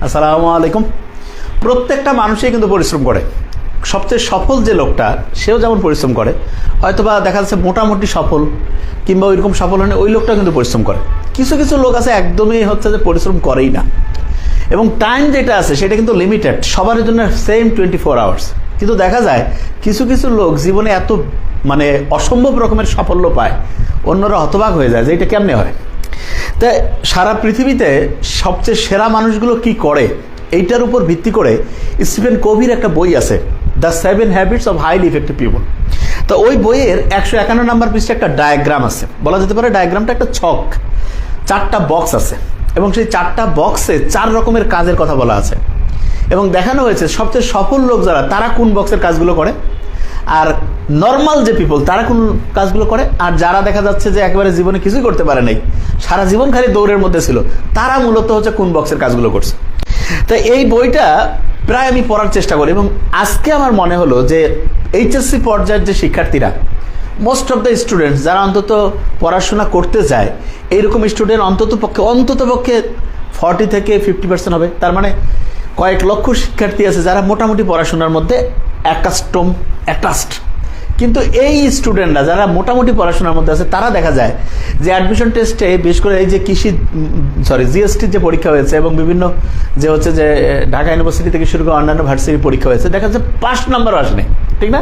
আসসালামু আলাইকুম। প্রত্যেকটা মানুষই কিন্তু পরিশ্রম করে। সবচেয়ে সফল যে লোকটা সেও যেমন পরিশ্রম করে, হয়তোবা দেখা যাচ্ছে মোটামুটি সফল কিংবা ওইরকম সফল হয়নি ওই লোকটা কিন্তু পরিশ্রম করে। কিছু কিছু লোক আছে একদমই হচ্ছে যে পরিশ্রম করেই না, এবং টাইম যেটা আছে সেটা কিন্তু লিমিটেড, সবার জন্য সেম 24 আওয়ার্স। কিন্তু দেখা যায় কিছু কিছু লোক জীবনে এত অসম্ভব রকমের সাফল্য পায়, অন্যরা হতবাক হয়ে যায় যে এটা কেমনে হয়। তাই সারা পৃথিবীতে সবচেয়ে সেরা মানুষগুলো কি করে এইটার উপর ভিত্তি করে স্টিফেন কোভির একটা বই আছে, the 7 habits of highly effective people. তো ওই বইয়ের 151 নম্বর পৃষ্ঠে একটা ডায়াগ্রাম আছে, বলা যেতে পারে ডায়াগ্রামটা একটা ছক, 4টা বক্স আছে, এবং সেই 4টা বক্সে 4 রকমের কাজের কথা বলা আছে, এবং দেখানো হয়েছে সবচেয়ে সফল লোক যারা তারা কোন বক্সের কাজগুলো করে, আর নর্মাল যে পিপল তারা কোন কাজগুলো করে, আর যারা দেখা যাচ্ছে যে একেবারে জীবনে কিছুই করতে পারে নাই, সারা জীবন খালি দৌড়ের মধ্যে ছিল, তারা মূলত হচ্ছে কোন বক্সের কাজগুলো করছে। তো এই বইটা প্রায় আমি পড়ার চেষ্টা করি, এবং আজকে আমার মনে হলো যে এইচএসসি পর্যায়ের যে শিক্ষার্থীরা, মোস্ট অফ দ্য স্টুডেন্টস যারা অন্তত পড়াশোনা করতে চায়, এইরকম স্টুডেন্ট অন্তত পক্ষে 40 থেকে 50% হবে। তার মানে কয়েক লক্ষ শিক্ষার্থী আছে যারা মোটামুটি পড়াশোনার মধ্যে অ্যাটাচড। কিন্তু এই স্টুডেন্টরা যারা মোটামুটি পড়াশোনার মধ্যে আছে, তারা দেখা যায় যে অ্যাডমিশন টেস্টে, বিশেষ করে এই যে জিএসটির যে পরীক্ষা হয়েছে, এবং বিভিন্ন যে হচ্ছে যে ঢাকা ইউনিভার্সিটি থেকে শুরু করে অন্যান্য ভার্সিটির পরীক্ষা হয়েছে, দেখা যাচ্ছে 5 নাম্বারও আসেনি, ঠিক না?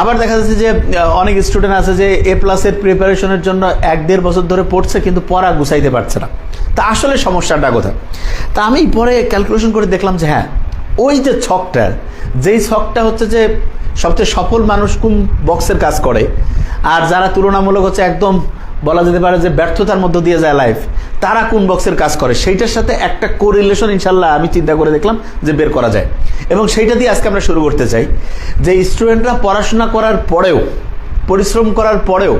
আবার দেখা যাচ্ছে যে অনেক স্টুডেন্ট আছে যে A+-এর প্রিপারেশনের জন্য 1-1.5 বছর ধরে পড়ছে, কিন্তু পড়া গুছাইতে পারছে না। তা আসলে সমস্যাটা কোথায়? তা আমি পরে ক্যালকুলেশন করে দেখলাম যে হ্যাঁ, ওই যে ছকটার, যেই ছকটা হচ্ছে যে সবচেয়ে সফল মানুষ কোন বক্সের কাজ করে, আর যারা তুলনামূলক হচ্ছে একদম বলা যেতে পারে যে ব্যর্থতার মধ্য দিয়ে যায় লাইফ, তারা কোন বক্সের কাজ করে, সেইটার সাথে একটা কোরিলেশন ইনশাল্লাহ আমি চিন্তা করে দেখলাম যে বের করা যায়। এবং সেইটা দিয়ে আজকে আমরা শুরু করতে চাই যে স্টুডেন্টরা পড়াশোনা করার পরেও, পরিশ্রম করার পরেও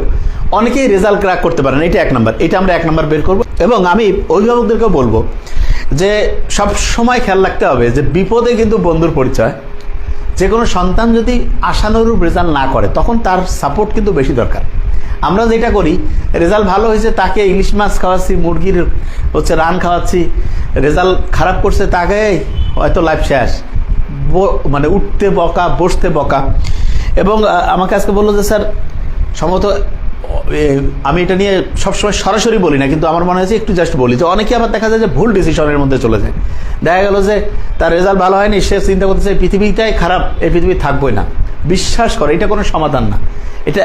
অনেকেই রেজাল্ট ক্র্যাক করতে পারেন। এটা 1 নাম্বার, এটা আমরা 1 নাম্বার বের করব। এবং আমি অভিভাবকদেরকেও বলবো যে সব সময় খেয়াল রাখতে হবে যে বিপদে কিন্তু বন্ধুর পরিচয়। যে কোনো সন্তান যদি আশানুরূপ রেজাল্ট না করে, তখন তার সাপোর্ট কিন্তু বেশি দরকার। আমরা যেটা করি, রেজাল্ট ভালো হয়েছে তাকে ইলিশ মাছ খাওয়াচ্ছি, মুরগির হচ্ছে রান খাওয়াচ্ছি, রেজাল্ট খারাপ করছে তাকে হয়তো লাইফ শেষ, উঠতে বকা, বসতে বকা। এবং আমাকে আজকে বললো যে স্যার সম্ভবত, আমি এটা নিয়ে সবসময় সরাসরি বলি না, কিন্তু আমার মনে হয়েছে একটু জাস্ট বলি, যে অনেকে আবার দেখা যায় যে ভুল ডিসিশনের মধ্যে চলে যায়। দেখা গেল যে তার রেজাল্ট ভালো হয়নি, সে চিন্তা করতেছে পৃথিবীটাই খারাপ, এই পৃথিবী থাকবোই না। বিশ্বাস করে, এটা কোনো সমাধান না এটা।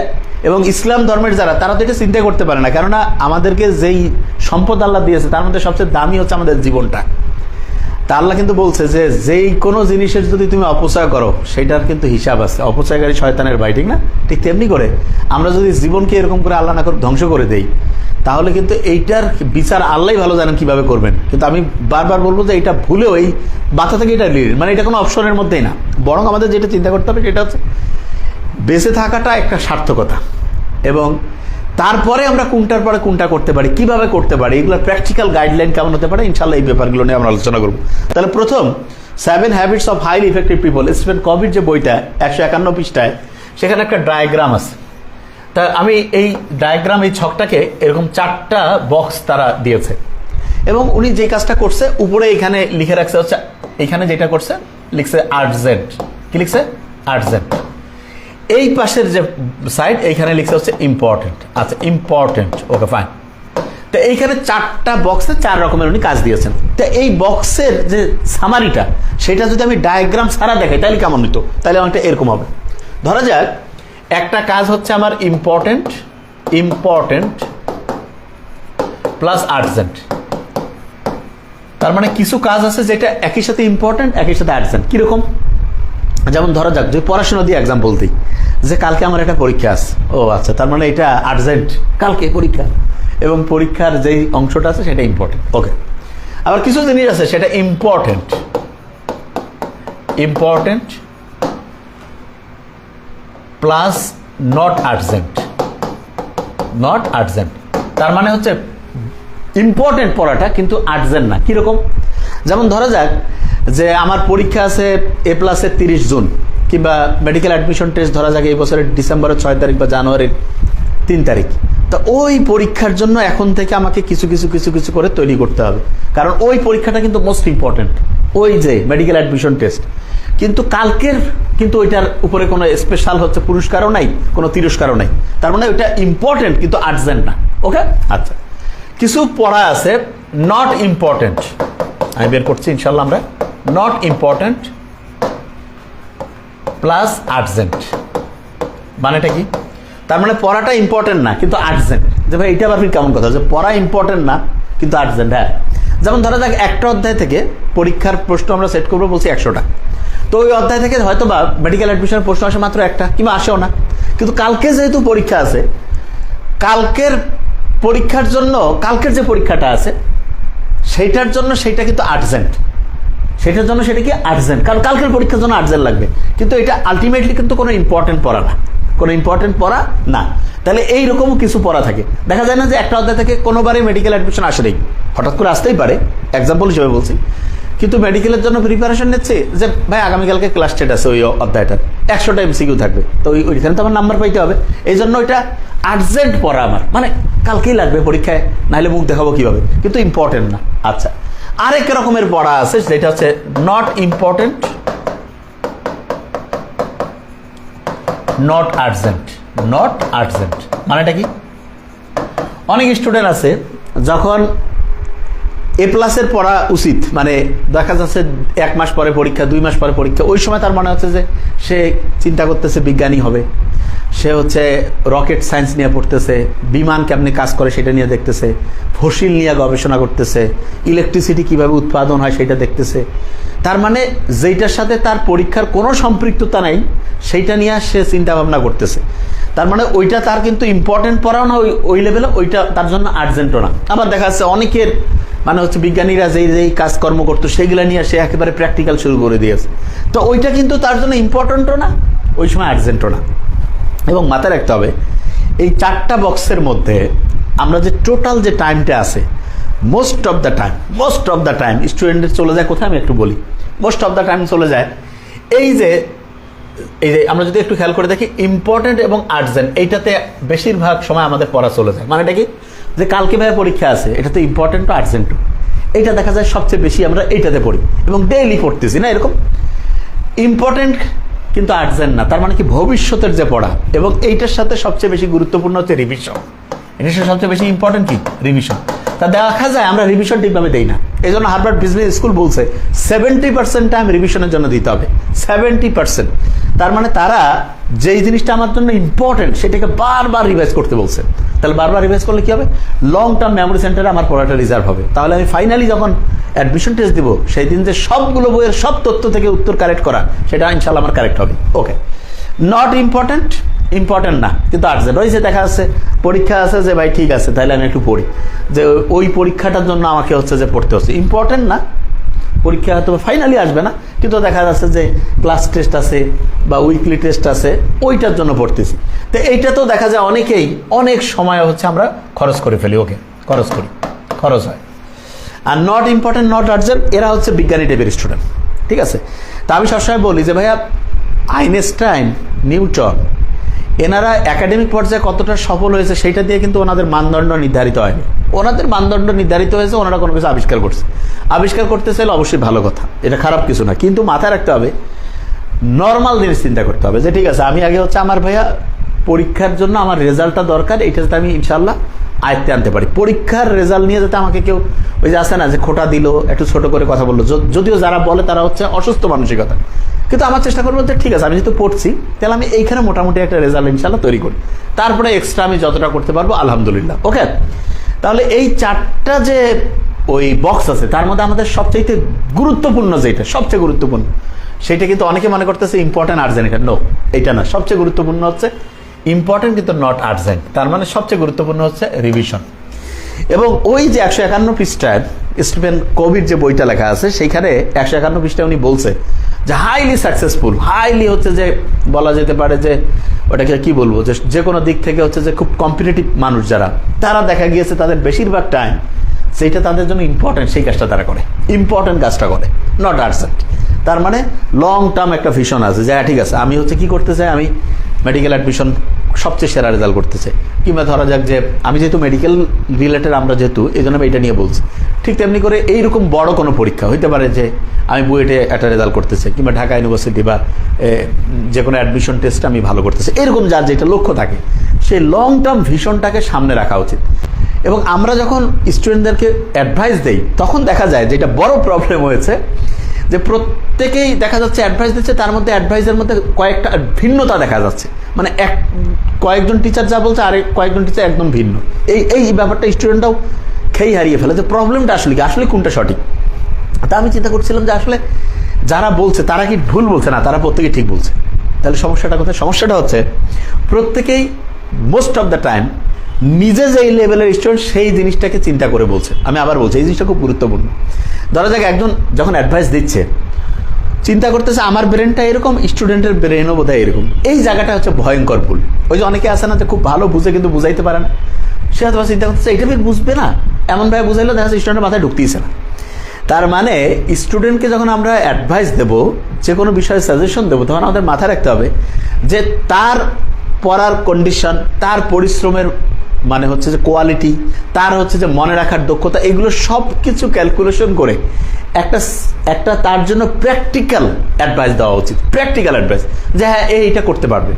এবং ইসলাম ধর্মের যারা, তারা তো এটা চিন্তা করতে পারে না, কেননা আমাদেরকে যেই সম্পদ আল্লাহ দিয়েছে তার মধ্যে সবচেয়ে দামি হচ্ছে আমাদের জীবনটা। তা আল্লাহ কিন্তু বলছে যে যেই কোনো জিনিসের যদি তুমি অপচয় করো, সেইটার কিন্তু হিসাব আছে, অপচয়কারী শয়তানের ভাই, ঠিক না? ঠিক তেমনি করে আমরা যদি জীবনকে এরকম করে আল্লাহ না করে ধ্বংস করে দেই, তাহলে কিন্তু এইটার বিচার আল্লাহই ভালো জানেন কিভাবে করবেন। কিন্তু আমি বারবার বলবো যে এটা ভুলেও এই বাচ্চা থেকে এটা এটা কোনো অপশনের মধ্যেই না, বরং আমাদের যেটা চিন্তা করতে হবে সেটা হচ্ছে বেঁচে থাকাটা একটা সার্থকতা, এবং তারপরে আমরা কোনটার পরে কোনটা করতে পারি, কিভাবে করতে পারি, এগুলোর প্র্যাকটিক্যাল গাইডলাইন কেমন হতে পারে, ইনশাল্লাহ এই ব্যাপারগুলো নিয়ে আমরা আলোচনা করবো। তাহলে প্রথম 7 habits of highly effective people, Stephen কোভির যে বইটা 151 পৃষ্ঠায়, সেখানে একটা ডায়াগ্রাম আছে। তা আমি এই ডায়াগ্রাম, এই ছকটাকে এরকম 4টা বক্স তারা দিয়েছে, এবং উনি যে কাজটা করছে উপরে এখানে লিখে রাখছে হচ্ছে, এখানে যেটা করছে লিখছে আর্জেন্ট। কি লিখছে? আর্জেন্ট। এই পাশের যে সাইড, এইখানে লিখছে হচ্ছে ইম্পর্টেন্ট। আচ্ছা, ইম্পর্টেন্ট, ওকে ফাইন। তো এইখানে 4টা বক্সে 4 রকমের উনি কাজ দিয়েছেন। তো এই বক্সের যে সামারিটা, সেটা যদি আমি ডায়াগ্রাম ছাড়া দেখাই তাহলে কেমন হতো? তাহলে অনেকটা এরকম হবে। ধরা যাক একটা কাজ হচ্ছে আমার ইম্পর্টেন্ট প্লাস আর্জেন্ট। তার মানে কিছু কাজ আছে যেটা একই সাথে ইম্পর্টেন্ট, একই সাথে আর্জেন্ট। কিরকম? যেমন ধরা যাক, যদি পড়াশোনা দিয়ে এক্সাম্পল দিই, যে কালকে আমার একটা পরীক্ষা আছে, ও আচ্ছা, তার মানে এটা আর্জেন্ট, কালকে পরীক্ষা, এবং পরীক্ষার যেই অংশটা আছে সেটা ইম্পর্টেন্ট, ওকে। আবার কিছু জিনিস আছে সেটা ইম্পর্টেন্ট প্লাস নট আর্জেন্ট। তার মানে হচ্ছে ইম্পর্টেন্ট পড়াটা কিন্তু আর্জেন্ট না। কিরকম? যেমন ধরা যাক যে আমার পরীক্ষা আছে A+-এর 30 জুন, কিংবা মেডিকেল অ্যাডমিশন টেস্ট ধরা যাক এই বছরের ডিসেম্বরের 6 তারিখ বা জানুয়ারির 3 তারিখ। তা ওই পরীক্ষার জন্য এখন থেকে আমাকে কিছু কিছু কিছু কিছু করে তৈরি করতে হবে, কারণ ওই পরীক্ষাটা কিন্তু মোস্ট ইম্পর্টেন্ট, ওই যে মেডিকেল অ্যাডমিশন টেস্ট। কিন্তু কালকের কিন্তু ওইটার উপরে কোনো স্পেশাল হচ্ছে পুরস্কারও নাই, কোনো তিরস্কারও নাই, তার মানে ওইটা ইম্পর্টেন্ট কিন্তু আর্জেন্ট না। ওকে, আচ্ছা, কিছু পড়া আছে নট ইম্পর্টেন্ট, আমি বের করছি ইনশাল্লাহ আমরা। নট ইম্পর্টেন্ট প্লাস আর্জেন্ট, মানেটা কি? তার মানে পড়াটা ইম্পর্টেন্ট না কিন্তু আর্জেন্ট। যে ভাই এটা আবার কেমন কথা, যে পড়া ইম্পর্টেন্ট না কিন্তু আর্জেন্ট? হ্যাঁ, যেমন ধরা যাক একটা অধ্যায় থেকে পরীক্ষার প্রশ্ন আমরা সেট করবো বলছি 100টা, তো ওই অধ্যায় থেকে হয়তো বা মেডিকেল অ্যাডমিশনের প্রশ্ন আসে মাত্র একটা কিংবা আসেও না, কিন্তু কালকে যেহেতু পরীক্ষা আছে, কালকের পরীক্ষার জন্য কালকের যে পরীক্ষাটা আছে সেইটার জন্য সেইটা কিন্তু আর্জেন্ট, সেটার জন্য সেটা কি আর্জেন্ট, কারণ কালকের পরীক্ষার জন্য আর্জেন্ট লাগবে, কিন্তু এটা আলটিমেটলি কিন্তু কোনো ইম্পর্টেন্ট পড়া না, কোনো ইম্পর্টেন্ট পড়া না। তাহলে এইরকমও কিছু পড়া থাকে, দেখা যায় না যে একটা অধ্যায় থেকে কোনোবারই মেডিকেল অ্যাডমিশন আসে নেই, হঠাৎ করে আসতেই পারে, এক্সাম্পল হিসেবে বলছি, কিন্তু মেডিকেলের জন্য প্রিপারেশন নিচ্ছে যে ভাই আগামীকালকে ক্লাস টেট আছে, ওই অধ্যায়টার 100টা এমসিকিউ থাকবে, তো ওইখানে তো আমার নাম্বার পাইতে হবে, এই জন্য ওইটা আর্জেন্ট পড়া আমার, মানে কালকেই লাগবে পরীক্ষায়, নাহলে মুখ দেখাবো কিভাবে, কিন্তু ইম্পর্টেন্ট না। আচ্ছা, আরেক রকমের পড়া আছে যেটা হচ্ছে not important not urgent. Not urgent মানেটা কি? অনেক স্টুডেন্ট আছে যখন A+-এর পড়া উচিত, মানে দেখা যাচ্ছে 1 মাস পরে পরীক্ষা, 2 মাস পরে পরীক্ষা, ওই সময় তার মনে হচ্ছে যে সে চিন্তা করতেছে বিজ্ঞানী হবে, সে হচ্ছে রকেট সায়েন্স নিয়ে পড়তেছে, বিমান কেমনি কাজ করে সেটা নিয়ে দেখতেছে, ফসিল নিয়ে গবেষণা করতেছে, ইলেকট্রিসিটি কিভাবে উৎপাদন হয় সেটা দেখতেছে, তার মানে যেইটার সাথে তার পরীক্ষার কোনো সম্পৃক্ততা নাই সেইটা নিয়ে সে চিন্তা ভাবনা করতেছে, তার মানে ওইটা তার কিন্তু ইম্পর্টেন্ট পড়াও না ওই লেভেলে, ওইটা তার জন্য আর্জেন্টও না। আবার দেখা যাচ্ছে অনেকের মানে হচ্ছে বিজ্ঞানীরা যেই যেই কাজকর্ম করতো সেগুলো নিয়ে সে একেবারে প্র্যাকটিক্যাল শুরু করে দিয়েছে, তো ওইটা কিন্তু তার জন্য ইম্পর্টেন্টও না, ওই সময় আর্জেন্টও না। এবং মাথায় রাখতে হবে এই 4টা বক্সের মধ্যে আমরা যে টোটাল যে টাইমটা আছে, মোস্ট অফ দ্য টাইম স্টুডেন্টের চলে যায় কোথায়, আমি একটু বলি, মোস্ট অফ দ্য টাইম চলে যায় এই যে আমরা যদি একটু খেয়াল করে দেখি ইম্পর্টেন্ট এবং আর্জেন্ট, এইটাতে বেশিরভাগ সময় আমাদের পড়া চলে যায়। মানে এটা কি, যে কালকে ভাবে পরীক্ষা আছে, এটা তো ইম্পর্টেন্ট ও আর্জেন্ট, এইটা দেখা যায় সবচেয়ে বেশি আমরা এইটাতে পড়ি এবং ডেইলি পড়তেছি না, এরকম ইম্পর্টেন্ট কিন্তু আর্জেন্ট না, তার মানে কি ভবিষ্যতের যে পড়া, এবং এইটার সাথে সবচেয়ে বেশি গুরুত্বপূর্ণ হচ্ছে রিভিশন, এটার সাথে সবচেয়ে বেশি ইম্পর্টেন্ট কি রিভিশন। তা দেখা যায় আমরা রিভিশন ঠিকভাবে দেই না, এই জন্য হার্ভার্ড বিজনেস স্কুল বলছে 70% টাইম রিভিশনের জন্য দিতে হবে, 70%। তার মানে তারা যেই জিনিসটা আমার জন্য ইম্পর্টেন্ট সেটাকে বারবার রিভাইজ করতে বলছে, তাহলে বারবার রিভাইজ করলে কি হবে, লং টার্ম মেমোরি সেন্টারে আমার পড়াটা রিজার্ভ হবে, তাহলে আমি ফাইনালি যখন অ্যাডমিশন টেস্ট দিব সেই দিন যে সবগুলো বইয়ের সব তথ্য থেকে উত্তর কারেক্ট করা, সেটা ইনশাল্লাহ আমার কারেক্ট হবে। ওকে, নট ইম্পর্টেন্ট না কিন্তু আর্জেন্ট, ওই যে দেখা যাচ্ছে পরীক্ষা আছে যে ভাই ঠিক আছে তাহলে আমি একটু পড়ি, যে ওই পরীক্ষাটার জন্য আমাকে হচ্ছে যে পড়তে হচ্ছে, ইম্পর্টেন্ট না, পরীক্ষা হয়তো ফাইনালি আসবে না, কিন্তু দেখা যাচ্ছে যে ক্লাস টেস্ট আছে বা উইকলি টেস্ট আছে, ওইটার জন্য পড়তেছি। তো এইটা তো দেখা যায় অনেকেই অনেক সময় হচ্ছে আমরা খরচ করে ফেলি, ওকে খরচ হয়। Are not important not urgent এরা হচ্ছে বিজ্ঞানী টাইপের স্টুডেন্ট, ঠিক আছে। তা আমি সবসময় বলি যে ভাইয়া আইনস্টাইন, নিউটন, এনারা একাডেমিক পর্যায়ে কতটা সফল হয়েছে সেটা দিয়ে কিন্তু ওনাদের মানদণ্ড নির্ধারিত হয়নি, ওনাদের মানদণ্ড নির্ধারিত হয়েছে ওনারা কোনো কিছু আবিষ্কার করতে চাইলে অবশ্যই ভালো কথা, এটা খারাপ কিছু না, কিন্তু মাথায় রাখতে হবে নর্মাল জিনিস চিন্তা করতে হবে যে ঠিক আছে আমি আগে হচ্ছে আমার ভাইয়া পরীক্ষার জন্য আমার রেজাল্টটা দরকার, এটা যাতে আমি ইনশাল্লাহ আয়ত্তে আনতে পারি, পরীক্ষার রেজাল্ট নিয়ে যাতে আমাকে কেউ ওই যে আসে না যে খোটা দিল, একটু ছোট করে কথা বললো, যদিও যারা বলে তারা হচ্ছে অসুস্থ মানসিকতা, কিন্তু আমার চেষ্টা করবো যে ঠিক আছে আমি যেহেতু পড়ছি তাহলে আমি এইখানে মোটামুটি একটা রেজাল্ট ইনশাল্লাহ তৈরি করি, তারপরে এক্সট্রা আমি যতটা করতে পারবো আলহামদুলিল্লাহ। ওকে, তাহলে এই 4টা যে ওই বক্স আছে তার মধ্যে আমাদের সবচেয়ে গুরুত্বপূর্ণ যেটা সবচেয়ে গুরুত্বপূর্ণ সেটা কিন্তু অনেকে মনে করতেছে ইম্পর্টেন্ট আর্জেন্ট, এটা নো, এটা না, সবচেয়ে গুরুত্বপূর্ণ হচ্ছে ইম্পর্টেন্ট কিন্তু নট আর্জেন্ট, তার মানে সবচেয়ে গুরুত্বপূর্ণ হচ্ছে রিভিশন। এবং ওই যে 151 পৃষ্ঠায় স্টিফেন কোভির যে বইটা লেখা আছে সেইখানে 151 পৃষ্ঠায় উনি বলছে যে হাইলি সাকসেসফুল, হাইলি হচ্ছে যে বলা যেতে পারে যে ওটাকে কি বলবো, যে কোনো দিক থেকে হচ্ছে যে খুব কম্পিটিটিভ মানুষ যারা, তারা দেখা গিয়েছে তাদের বেশিরভাগ টাইম সেইটা তাদের জন্য ইম্পর্টেন্ট, সেই কাজটা তারা করে, ইম্পর্টেন্ট কাজটা করে, নট আর্জেন্ট। তার মানে লং টার্ম একটা ভিশন আছে যে ঠিক আছে আমি হচ্ছে কি করতে চাই, আমি মেডিকেল অ্যাডমিশন সবচেয়ে সেরা রেজাল্ট করতেছে, কিংবা ধরা যাক যে আমি যেহেতু মেডিকেল রিলেটেড আমরা যেহেতু এই জন্য আমি এটা নিয়ে বলছি, ঠিক তেমনি করে এইরকম বড় কোনো পরীক্ষা হইতে পারে যে আমি বুয়েটে একটা রেজাল্ট করতেছে, কিংবা ঢাকা ইউনিভার্সিটি বা যে কোনো অ্যাডমিশন টেস্টে আমি ভালো করতেছে, এরকম যার যেটা লক্ষ্য থাকে সেই লং টার্ম ভিশনটাকে সামনে রাখা উচিত। এবং আমরা যখন স্টুডেন্টদেরকে অ্যাডভাইস দেই তখন দেখা যায় যে এটা বড় প্রবলেম হয়েছে যে প্রত্যেকেই দেখা যাচ্ছে অ্যাডভাইস দিচ্ছে, তার মধ্যে অ্যাডভাইসের মধ্যে কয়েকটা ভিন্নতা দেখা যাচ্ছে, মানে কয়েকজন টিচার যা বলছে আর কয়েকজন টিচার একদম ভিন্ন। এই ব্যাপারটা স্টুডেন্টরাও খেই হারিয়ে ফেলে যে প্রবলেমটা আসলে কোনটা সঠিক। তা আমি চিন্তা করছিলাম যে আসলে যারা বলছে তারা কি ভুল বলছে না, তারা প্রত্যেকেই ঠিক বলছে। তাহলে সমস্যাটা কোথায়? সমস্যাটা হচ্ছে প্রত্যেকেই মোস্ট অফ দ্য টাইম নিজে যেই লেভেলের স্টুডেন্ট সেই জিনিসটাকে চিন্তা করে বলছে। আমি আবার বলছি এই জিনিসটা খুব গুরুত্বপূর্ণ। ধরা যাক একজন যখন অ্যাডভাইস দিচ্ছে চিন্তা করতেছে আমার ব্রেনটা এরকম, স্টুডেন্টের ব্রেনও বোধহয় এরকম। এই জায়গাটা হচ্ছে ভয়ঙ্কর ভুল। ওই যে অনেকে আছে না যে খুব ভালো বুঝে কিন্তু বুঝাইতে পারে না, সে হয়তো চিন্তা করতেছে এটা বেশ বুঝবে না, এমনভাবে বুঝাইলো দেখা যাচ্ছে স্টুডেন্টের মাথায় ঢুকতেইছে না। তার মানে স্টুডেন্টকে যখন আমরা অ্যাডভাইস দেবো, যে কোনো বিষয়ে সাজেশন দেবো, তখন আমাদের মাথায় রাখতে হবে যে তার পড়ার কন্ডিশন, তার পরিশ্রমের মানে হচ্ছে যে কোয়ালিটি, তার হচ্ছে যে মনে রাখার দক্ষতা, এগুলো সব কিছু ক্যালকুলেশন করে একটা তার জন্য প্র্যাকটিক্যাল অ্যাডভাইস দেওয়া উচিত। প্র্যাকটিক্যাল অ্যাডভাইস যে হ্যাঁ এইটা করতে পারবে।